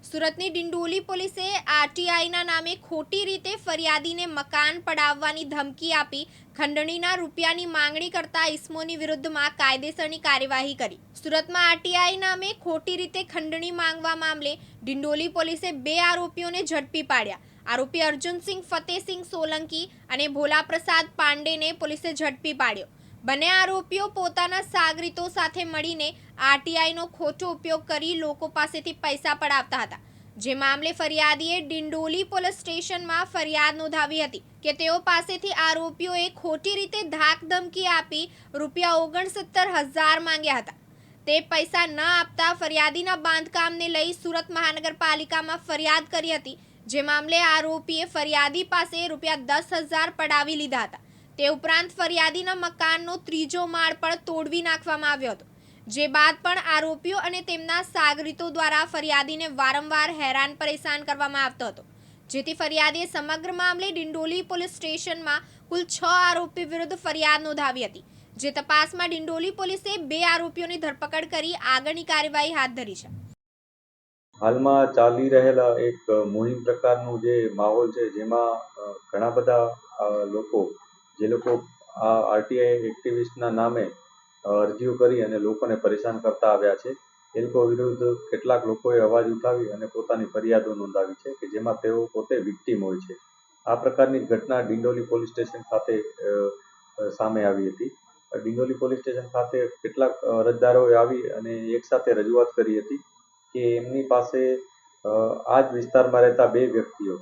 સુરતની ડિંડોલી પોલીસે આરટીઆઈના નામે ખોટી રીતે ફરિયાદીને મકાન પડાવવાની ધમકી આપી ખંડણીના રૂપિયાની માંગણી કરતા ઇસમોની વિરુદ્ધમાં કાયદેસરની કાર્યવાહી કરી. સુરતમાં આરટીઆઈ નામે ખોટી રીતે ખંડણી માંગવા મામલે ડિંડોલી પોલીસે 2 આરોપીઓને ઝડપી પાડ્યા. આરોપી અર્જુનસિંહ ફતેહસિંહ સોલંકી અને ભોલાપ્રસાદ પાંડેને પોલીસે ઝડપી પાડ્યો. બંને આરોપીઓ પોતાના સાગરીતો સાથે મળીને આરટીઆઈનો ખોટો ઉપયોગ કરી લોકો પાસેથી પૈસા પડાવતા હતા. જે મામલે ફરિયાદીએ ડિંડોલી પોલીસ સ્ટેશનમાં ફરિયાદ નોંધાવી હતી કે તેઓ પાસેથી આરોપીઓએ ખોટી રીતે ધાકધમકી આપી ₹69,000 માંગ્યા હતા. તે પૈસા ન આપતા ફરિયાદીના બાંધકામને લઈ સુરત મહાનગરપાલિકામાં ફરિયાદ કરી હતી. જે મામલે આરોપીએ ફરિયાદી પાસે ₹10,000 પડાવી લીધા હતા. તે ઉપરાંત ફરિયાદીના મકાનનો 3જો માળ પણ તોડવી નાખવામાં આવ્યો હતો. જે બાદ પણ આરોપીઓ અને તેમના સાગરીતો દ્વારા ફરિયાદીને વારંવાર હેરાન પરેશાન કરવામાં આવતો હતો. જેથી ફરિયાદીએ સમગ્ર મામલે ડિંડોલી પોલીસ સ્ટેશનમાં કુલ 6 આરોપી વિરુદ્ધ ફરિયાદ નોંધાવી હતી. જે તપાસમાં ડિંડોલી પોલીસે 2 આરોપીઓની ધરપકડ કરી આગળની કાર્યવાહી હાથ ધરી છે. હાલમાં ચાલી રહેલા એક મુહિમ પ્રકારનું જે માહોલ છે, જેમાં ઘણા બધા લોકો જે લોકો આ આરટીઆઈ એક્ટિવિસ્ટના નામે અરજીઓ કરી અને લોકોને પરેશાન કરતા આવ્યા છે, એ લોકો વિરુદ્ધ કેટલાક લોકોએ અવાજ ઉઠાવી અને પોતાની ફરિયાદો નોંધાવી છે કે જેમાં તેઓ પોતે વિક્ટીમ હોય છે. આ પ્રકારની ઘટના ડિંડોલી પોલીસ સ્ટેશન ખાતે સામે આવી હતી. ડિંડોલી પોલીસ સ્ટેશન ખાતે કેટલાક અરજદારોએ આવી અને એકસાથે રજૂઆત કરી હતી કે એમની પાસે આ જ વિસ્તારમાં રહેતા 2 વ્યક્તિઓ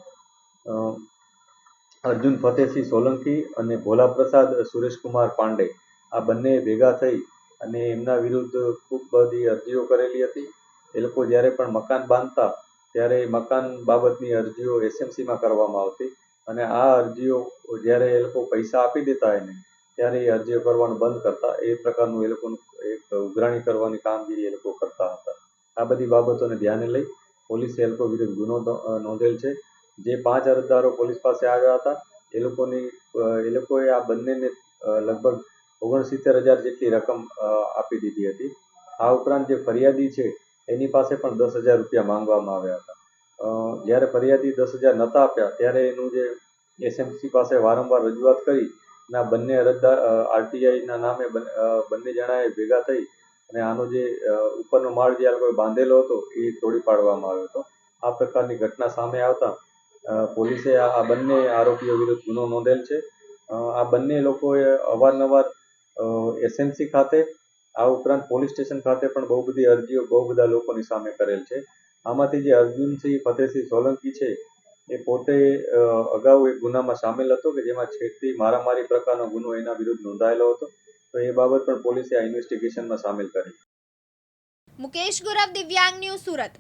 અર્જુન ફતેહસિંહ સોલંકી અને ભોલાપ્રસાદ સુરેશકુમાર પાંડે, આ બંને ભેગા થઈ અને એમના વિરુદ્ધ ખૂબ બધી અરજીઓ કરેલી હતી. એ લોકો જ્યારે પણ મકાન બાંધતા ત્યારે મકાન બાબતની અરજીઓ એસએમસીમાં કરવામાં આવતી અને આ અરજીઓ જ્યારે એ લોકો પૈસા આપી દેતા એને ત્યારે એ અરજીઓ કરવાનું બંધ કરતા. એ પ્રકારનું એ લોકોનું એક ઉઘરાણી કરવાની કામગીરી એ લોકો કરતા હતા. આ બધી બાબતોને ધ્યાને લઈ પોલીસે એ લોકો વિરુદ્ધ ગુનો નોંધેલ છે. જે 5 અરજદારો પોલીસ પાસે આવ્યા હતા એ લોકોએ આ બંનેને લગભગ 69,000 જેટલી રકમ આપી દીધી હતી. આ ઉપરાંત જે ફરિયાદી છે એની પાસે પણ ₹10,000 માંગવામાં આવ્યા હતા. જ્યારે ફરિયાદી 10,000 નહોતા આપ્યા ત્યારે એનું જે એસએમસી પાસે વારંવાર રજૂઆત કરી અને આ બંને અરજદાર આરટીઆઈના નામે બંને જણાએ ભેગા થઈ અને આનો જે ઉપરનો માળ જે આ લોકોએ બાંધેલો હતો એ તોડી પાડવામાં આવ્યો હતો. આ પ્રકારની ઘટના સામે આવતા પોલીસે આ બંને આરોપીઓ વિરુદ્ધ ગુનો નોંધેલ છે. આ બંને લોકોએ અવારનવાર એસએમસી ખાતે આ ઉપરાંત પોલીસ સ્ટેશન ખાતે પણ બહુ બધી અરજીઓ બહુ બધા લોકોની સામે કરેલ છે. આમાંથી જે અર્જુનસિંહ ફતેહસિંહ સોલંકી છે એ પોતે અગાઉ એક ગુનામાં સામેલ હતો કે જેમાં છેડતી મારામારી પ્રકારનો ગુનો એના વિરુદ્ધ નોંધાયેલો હતો. તો એ બાબત પણ પોલીસે આ ઇન્વેસ્ટિગેશનમાં સામેલ કરી. મુકેશ ગુરવ, દિવ્યાંગ ન્યૂઝ, સુરત.